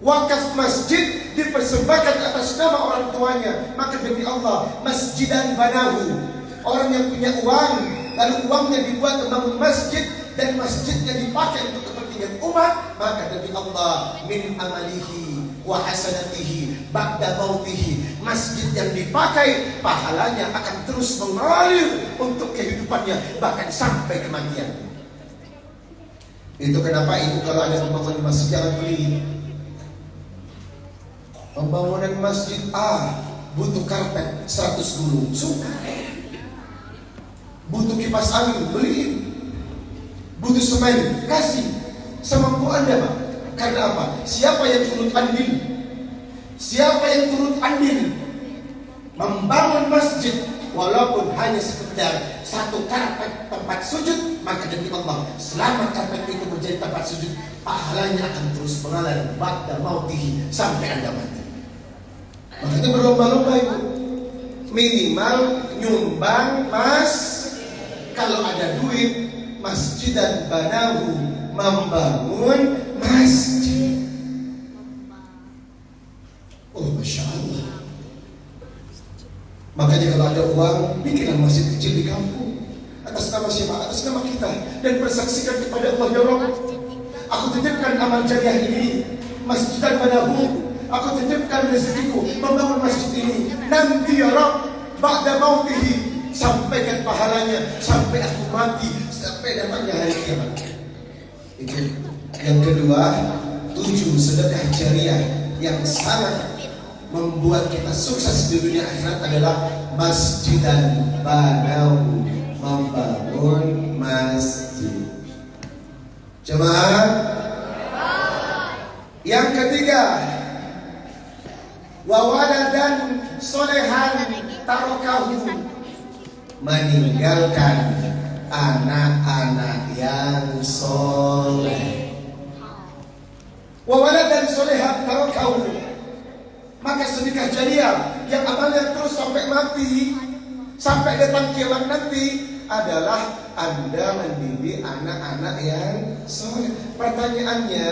Wakaf masjid dipersembahkan atas nama orang tuanya. Maka demi Allah, masjidan banahu, orang yang punya uang, lalu uangnya dibuat membangun masjid dan masjidnya dipakai untuk kepentingan umat, maka demi Allah, min amalihi wa hasanatihi ba'da mautihi, masjid yang dipakai pahalanya akan terus mengalir untuk kehidupannya bahkan sampai kematian. Itu kenapa ibu kalau ada pembangunan masjid jangan beli. Pembangunan masjid butuh karpet 100 gulung, butuh kipas angin, beliin. Butuh semen, kasih semampu Anda, Pak. Karena apa? Siapa yang turut andil? Siapa yang turut andil membangun masjid, walaupun hanya sekedar satu karpet tempat sujud, maka demi Allah, selama karpet itu menjadi tempat sujud, pahalanya akan terus mengalir ba'da mautihi sampai Anda mati. Makanya berlomba-lomba ibu, minimal nyumbang kalau ada duit, masjidan banahu, membangun masjid. Oh, Masya Allah. Makanya kalau ada uang, bikinlah masjid kecil di kampung. Atas nama siapa? Atas nama kita. Dan bersaksikan kepada Allah, ya Rabb, aku titipkan amal jariah ini, masjidan banahu. Aku titipkan rezekiku membangun masjid ini. Nanti ya Rabb, ba'da mautihi, sampaikan pahalanya sampai aku mati, sampai datangnya hari kiamat. Itu. Yang kedua, 7 sedekah jariah yang sangat membuat kita sukses di dunia akhirat adalah masjidan banahu, membangun masjid. Jemaah. Yang ketiga, wawaladan solehan tarokahu, meninggalkan anak-anak yang soleh. Wawaladan solehan tarokahu, maka sedekah jariah yang amalnya terus sampai mati, sampai datang kiamat nanti adalah Anda mendidik anak-anak yang soleh. Pertanyaannya,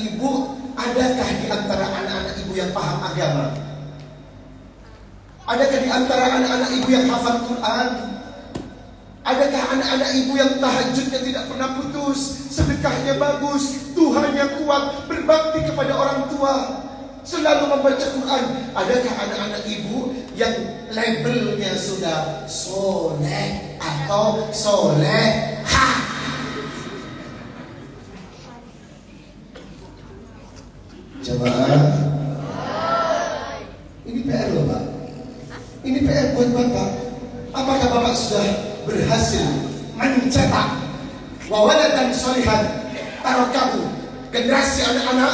ibu, adakah di antara anak-anak ibu yang paham agama? Adakah di antara anak-anak ibu yang hafal Quran? Adakah anak-anak ibu yang tahajudnya tidak pernah putus, sedekahnya bagus, Tuhannya kuat, berbakti kepada orang tua, selalu membaca Quran? Adakah anak-anak ibu yang labelnya sudah soleh atau soleha? Jemaah, ini PR loh Pak. Ini PR buat Bapak. Apakah Bapak sudah berhasil mencetak wawaladan solihan tarokahu, generasi anak-anak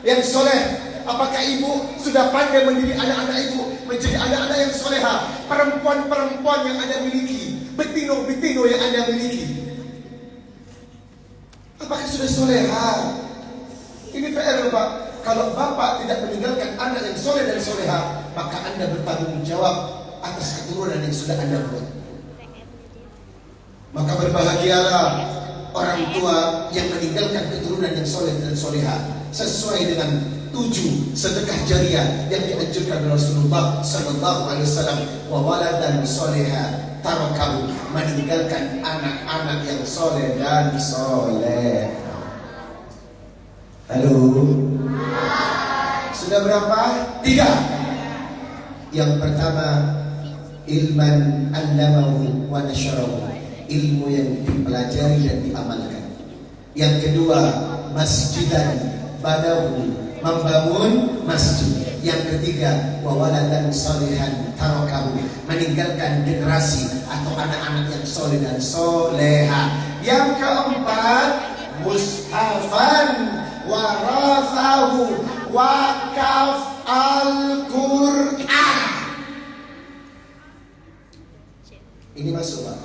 yang soleh? Apakah ibu sudah pandai mendidik anak-anak ibu menjadi anak-anak yang soleha, perempuan-perempuan yang Anda miliki, betino-betino yang Anda miliki? Apakah sudah soleha? Ini PR Pak. Kalau Bapak tidak meninggalkan anak yang soleh dan soleha, maka Anda bertanggung jawab atas keturunan yang sudah Anda buat. Maka berbahagialah orang tua yang meninggalkan keturunan yang soleh dan soleha, sesuai dengan 7 sedekah jariah yang dianjurkan oleh Rasulullah sallallahu alaihi wasallam. Wa waladan soleha tarakahu, meninggalkan anak-anak yang soleh dan soleh. Halo. Sudah berapa? 3. Yang pertama, ilman allamahu wa nasyarahu, ilmu yang dipelajari dan diamalkan. Yang kedua, masjidan banahu, membangun masjid. Yang ketiga, wawaladan salihan tarakahu, meninggalkan generasi atau anak-anak yang soleh dan soleha. Yang keempat, mushafan warathahu, wakaf Al-Quran. Ini masuk Pak.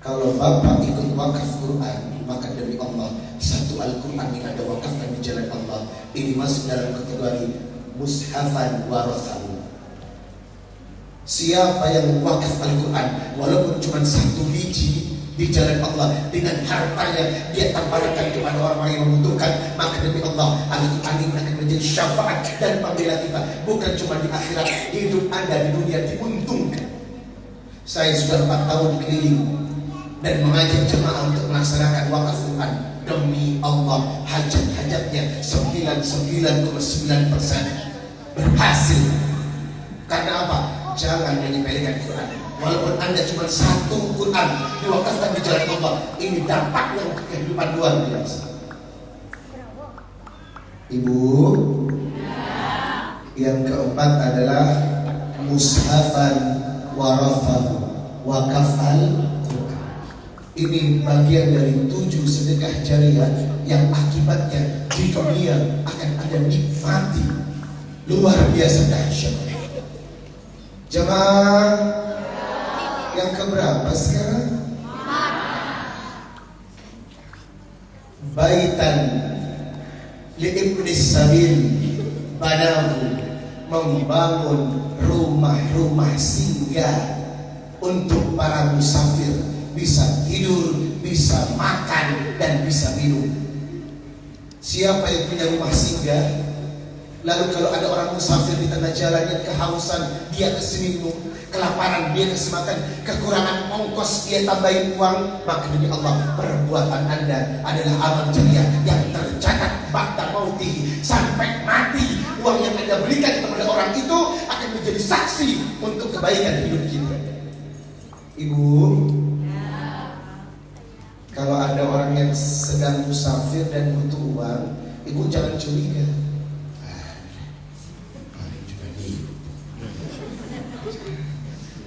Kalau Bapak ikut wakaf Quran, maka demi Allah, satu Al-Quran yang ada wakafkan di jalan Allah, ini masuk dalam kategori mushafan warathahu. Siapa yang wakaf Al-Quran, walaupun cuma 1 biji di jalan Allah, dengan hartanya dia tamparakan kepada orang yang membutuhkan, maka demi Allah, Al-Quran ini akan menjadi syafaat dan pembela kita, bukan cuma di akhirat, hidup Anda di dunia diuntungkan. Saya sudah 4 tahun keliling dan mengajak jemaah untuk melaksanakan wakaf Quran. Demi Allah, hajat-hajatnya 99,9% berhasil. Karena apa? Jangan menyepelekan Quran. Walaupun Anda cuma satu Quran diwakafkan di jalan Allah, ini dampaknya untuk kehidupan luar biasa. Ibu, yang keempat adalah mushafan warafahu wakafal Quran. Ini bagian dari 7 sedekah jariah yang akibatnya di dunia akan ada nikmati luar biasa dahsyat. Jemaah yang keberapa sekarang? Baitan li ibni sabil banahu, membangun rumah-rumah singgah untuk para musafir, bisa tidur, bisa makan, dan bisa minum. Siapa yang punya rumah singgah? Lalu kalau ada orang musafir di tengah jalan yang kehausan, dia kasih minum, kelaparan dia kasih makan, kekurangan ongkos dia tambahin uang, maka demi Allah perbuatan Anda adalah amal jariah yang tercatat ba'da mautihi, sampai mati. Uang yang Anda berikan kepada orang itu akan menjadi saksi untuk kebaikan hidup kita. Ibu, kalau ada orang yang sedang musafir dan butuh uang, ibu jangan curiga.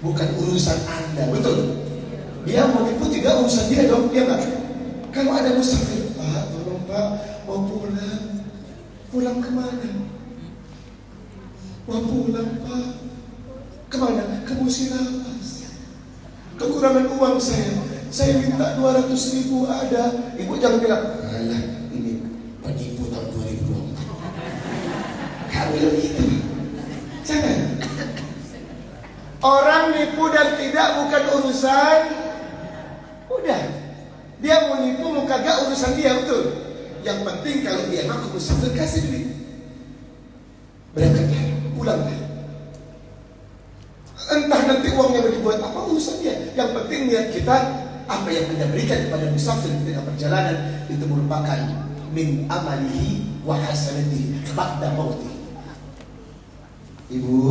Bukan urusan Anda, betul? Dia mau tipu tidak urusan dia dong, dia nggak. Kalau ada musafir, Pak, tolong Pak, mau pulang. Pulang kemana? Mau pulang Pak. Kemana? Ke Musirawas. Kekurangan uang saya minta 200.000 ada. Ibu jangan bilang, alah ini penipu tahun 2024. Kamu bilang gitu. Jangan. Orang nipu dan tidak bukan urusan. Udah, dia mau nipu mau kagak urusan dia, betul. Yang penting kalau dia ngaku musafir, kasih duit, berangkatlah, pulanglah. Entah nanti uangnya mau dibuat apa, urusan dia. Yang penting niat kita, apa yang Anda berikan kepada musafir di tengah perjalanan itu merupakan min amalihi wa hasanatihi ba'da mauti. Ibu,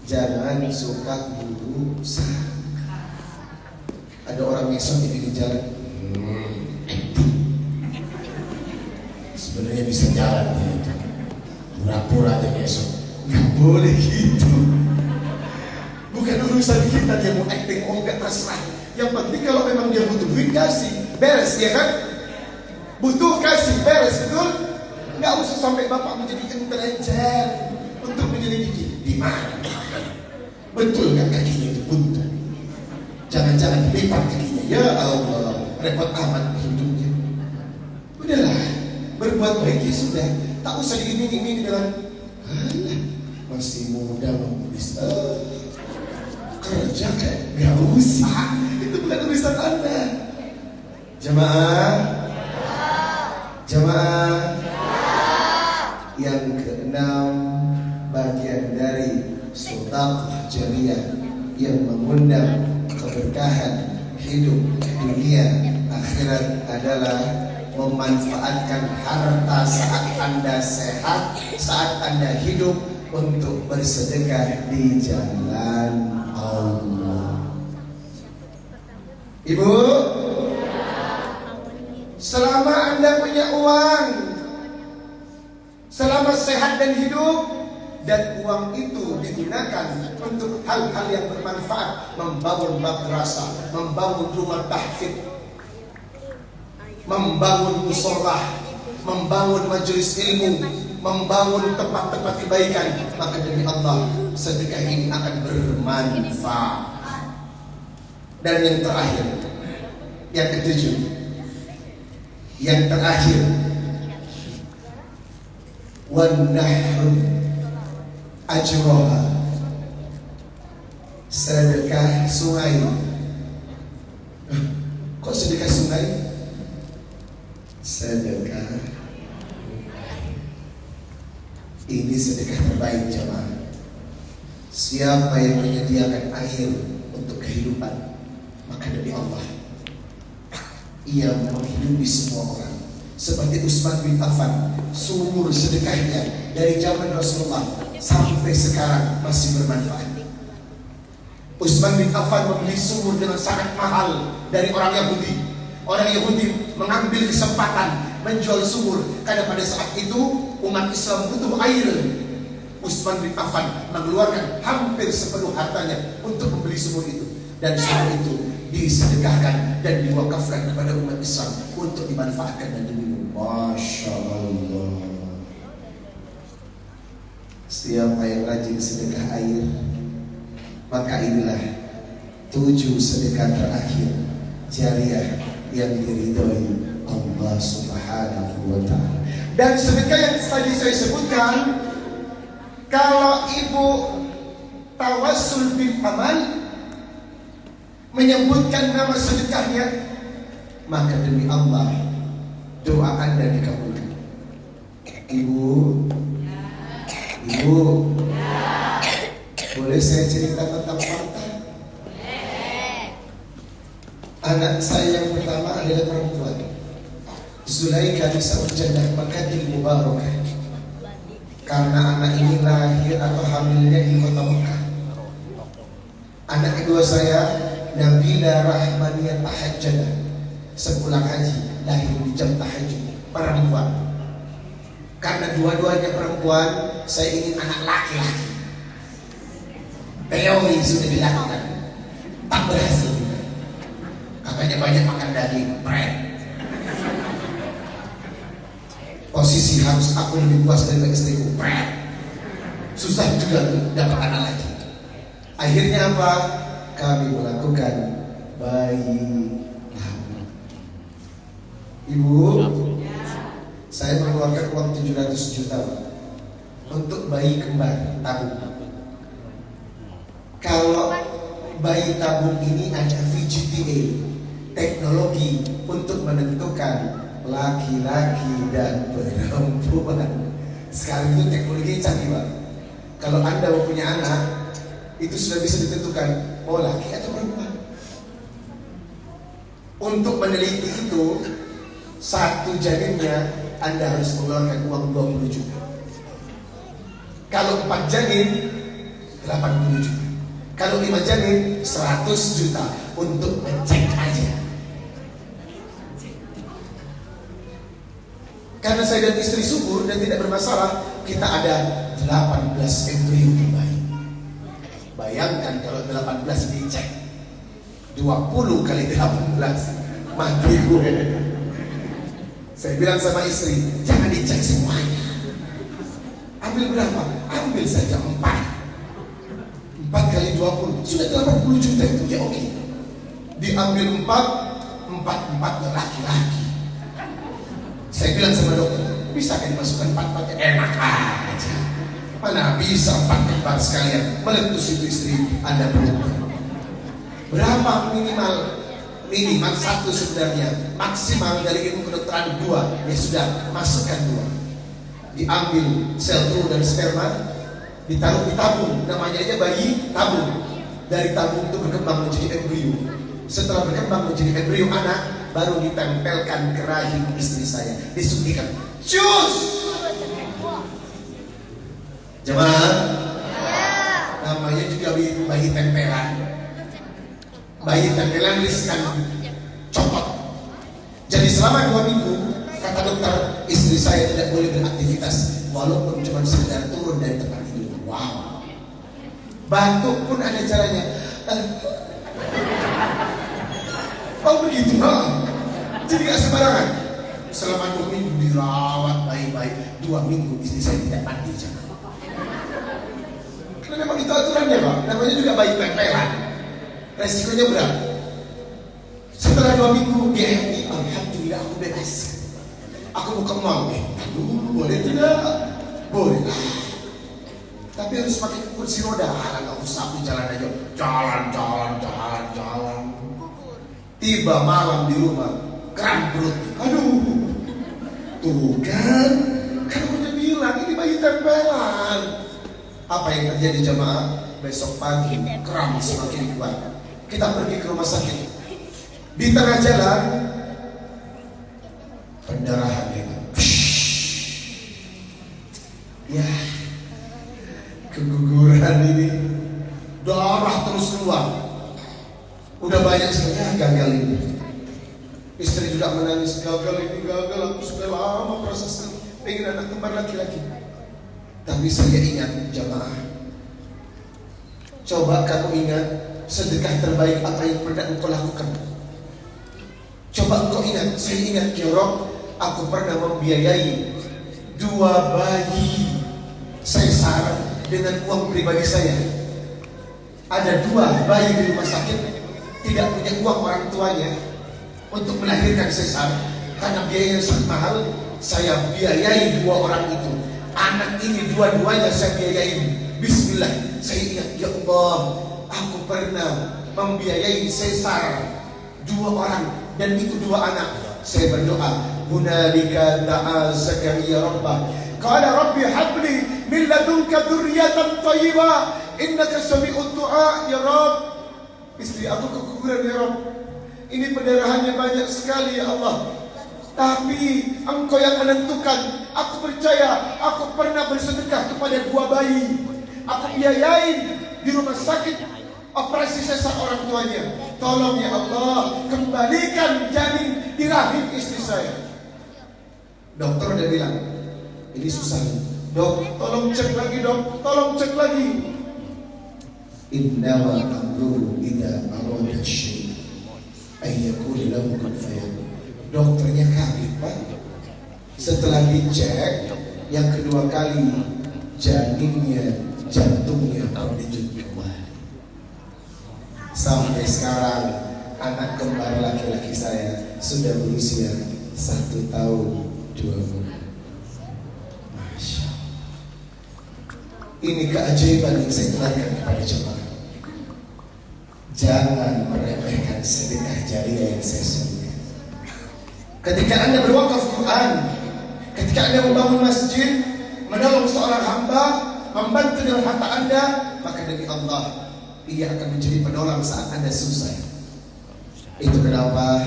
jangan suka buruk sangka. Ada orang mesot di pinggir jalan, sebenarnya bisa jalan dia itu, pura-pura aja mesot. Nggak boleh gitu. Bukan urusan kita dia mau acting, oh nggak, terserah. Yang penting kalau memang dia butuh duit, kasih, beres, ya kan? Butuh, kasih, beres, betul? Nggak usah sampai bapak menjadi intelijen untuk menyelidiki di mana. Betul nggak kakinya itu buntu? Jangan-jangan lipat kakinya. Ya Allah, repot amat hidupnya. Udahlah, berbuat baik ya sudah. Tak usah diiming-imingi dengan alah, masih muda menulis. Kerja kayak nggak usah. Itu bukan urusan Anda. Jemaah, jemaah. Yang keenam, bagian dari sedekah jariah yang mengundang keberkahan hidup dunia akhirat adalah memanfaatkan harta saat Anda sehat, saat Anda hidup untuk bersedekah di jalan Allah. Ibu, selama Anda punya uang, selama sehat dan hidup, dan uang itu digunakan untuk hal-hal yang bermanfaat, membangun madrasah, membangun rumah tahfidz, membangun musholah, membangun majelis ilmu, membangun tempat-tempat kebaikan, maka demi Allah sedekah ini akan bermanfaat. Dan yang terakhir, yang ketujuh, yang terakhir, wan nahru ajroha, sedekah sungai. Kok sedekah sungai? Sedekah ini sedekah terbaik jemaah. Siapa yang menyediakan air untuk kehidupan, maka demi Allah ia menghidupi semua orang. Seperti Utsman bin Affan, sumur sedekahnya dari zaman Rasulullah sampai sekarang masih bermanfaat. Utsman bin Affan membeli sumur dengan sangat mahal dari orang Yahudi. Orang Yahudi mengambil kesempatan menjual sumur karena pada saat itu umat Islam butuh air. Utsman bin Affan mengeluarkan hampir sepenuh hartanya untuk membeli sumur itu, dan sumur itu disedekahkan dan diwakafkan kepada umat Islam untuk dimanfaatkan dan diminum. Masya Allah. Siapa yang rajin sedekah air, maka inilah 7 sedekah terakhir jariah yang diridhoi Allah Subhanahu wa ta'ala. Dan sedekah yang tadi saya sebutkan, kalau ibu tawassul bil amal, menyebutkan nama sedekahnya, maka demi Allah doa Anda dikabulkan. Ibu, boleh saya cerita tentang fakta? Anak saya yang pertama adalah perempuan, Zulaikha Nisa'ul Jannah Makkahil Mubarakah. Karena anak ini lahir atau hamilnya di kota Mekah. Anak kedua saya Nabila Rahmaniyah Tahajjadah, sepulang haji lahir di jam tahajud, perempuan. Karena dua-duanya perempuan, saya ingin anak laki-laki. Teori sudah dilakukan, tak berhasil. Katanya banyak makan daging, bread. Posisi harus aku lebih puas dari istriku, bread. Susah juga dapat anak lagi. Akhirnya apa? Kami melakukan bayi tabung. Ibu, saya mengeluarkan uang 700 juta untuk bayi kembar tabung. Kalau bayi tabung ini ada VGPA, teknologi untuk menentukan laki-laki dan perempuan. Sekarang itu teknologi canggih, Pak. Kalau Anda mau punya anak, itu sudah bisa ditentukan mau laki atau perempuan. Untuk meneliti itu, satu janinnya Anda harus mengeluarkan uang 20 juta. Kalau 4 janin 80 juta. Kalau 5 janin 100 juta untuk ngecek aja. Karena saya dan istri subur dan tidak bermasalah, kita ada 18 embrio terbaik. Bayangkan kalau 18 dicek, 20 kali 18, mati gue. Saya bilang sama istri, jangan dicek semuanya. Ambil berapa? Ambil saja 4. 4 kali 20, sudah 80 juta itu, ya oke. Diambil 4 laki-laki. Saya bilang sama dokter, bisa kan dimasukkan 4 enak aja. Mana bisa 4 kembar sekalian meletus itu istri Anda perempuan. Berapa minimal? Minimal 1 sebenarnya, maksimal dari ilmu kedokteran 2. Ya sudah, masukkan 2. Diambil sel telur dan sperma, ditaruh di tabung, namanya aja bayi tabung. Dari tabung itu berkembang menjadi embrio. Setelah berkembang menjadi embrio anak, baru ditempelkan ke rahim istri saya, disuntikan. Cus! Jemaah, namanya juga bayi tempelan. Bayi tempelan riskan copot. Jadi selama 2 minggu, kata dokter, istri saya tidak boleh beraktivitas walaupun cuma sekedar turun dari tempat tidur. Wow. Batuk pun ada caranya. Oh begitu, jadi gak sembarangan. Selama 2 minggu dirawat baik-baik. 2 minggu istri saya tidak mandi, jangan. Karena memang itu aturannya, Pak. Namanya juga bayi tempelan. Resikonya berat. Setelah 2 minggu dia happy, alhamdulillah aku bebas. Aku mau ke mall. Aduh, boleh tidak? Boleh lah. Tapi harus pakai kursi roda. Nggak usah, aku jalan aja. Jalan. Tiba malam di rumah, kram perut. Aduh, tuh kan aku udah bilang ini bayi tempelan. Apa yang terjadi jemaah? Besok pagi kram semakin kuat. Kita pergi ke rumah sakit. Di tengah jalan pendarahan hebat. Ya, keguguran ini, darah terus keluar. juga menangis, gagal ini gagal, aku sudah lama prosesnya pengen anak kembar laki-laki. Tapi saya ingat jamaah, coba kamu ingat sedekah terbaik apa yang pernah engkau lakukan. Coba engkau ingat, saya ingat ya Rob, aku pernah membiayai 2 bayi sesar dengan uang pribadi saya. Ada 2 bayi di rumah sakit, tidak punya uang orang tuanya untuk melahirkan sesar karena biaya yang sangat mahal. Saya biayai 2 orang itu. Anak ini dua-duanya saya biayain. Bismillah. Saya ingat, ya Allah, aku pernah membiayai sesar 2 orang dan itu 2 anak. Saya berdoa, hunalika da'a Zakaria rabbah, qala rabbi habli min ladunka dzurriyyatan thayyibah innaka sami'ud du'a. Ya Rabb, istri aku keguguran ya Rabb, ini pendarahannya banyak sekali ya Allah, tapi Engkau yang menentukan. Aku percaya, aku pernah bersedekah kepada 2 bayi. Aku biayain di rumah sakit operasi sesar orang tuanya. Tolong ya Allah, kembalikan janin di rahim istri saya. Dokter udah bilang, ini susah. Dok, tolong cek lagi dok, tolong cek lagi. Innama amruhu idza arada syai'an ayyaqula lahu kun fayakun. Dokternya kaget Pak. Setelah dicek yang kedua kali, janinnya, jantungnya berdenyut kembali. Sampai sekarang anak kembar laki-laki saya sudah berusia 1 tahun 2 bulan. Masya Allah. Ini keajaiban yang saya terangkan kepada jemaah. Jangan meremehkan sedekah jariah yang saya sebutkan. Ketika Anda berwakaf Quran, ketika Anda membangun masjid, menolong seorang hamba, membantu dengan harta Anda, maka demi Allah, ia akan menjadi penolong saat Anda susah. Itu kenapa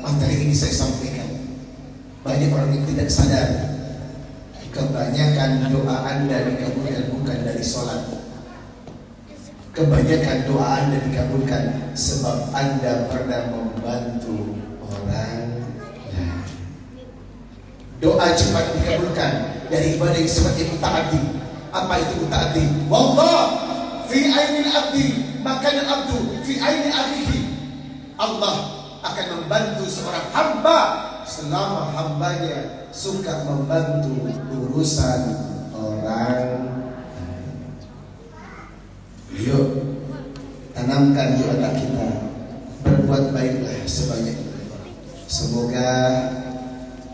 materi ini saya sampaikan. Banyak orang yang tidak sadar, kebanyakan doa Anda dikabulkan bukan dari sholat. Kebanyakan doa Anda dikabulkan sebab Anda pernah membantu orang lain. Doa cepat dikabulkan dari ibadah yang sifatnya mutaaddi. Apa itu mutaaddi? Wallah fi ainil abdi makana abdu fi aini akhihi. Allah akan membantu seorang hamba selama hambanya suka membantu urusan orang. Yuk, tanamkan di otak kita, berbuat baiklah sebanyak-banyaknya. Semoga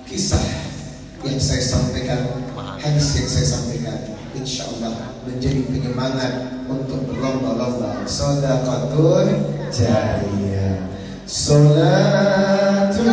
kisah yang saya sampaikan, hadis yang saya sampaikan, insya Allah menjadi penyemangat untuk berlomba-lomba sedekahun jariyah. Salatul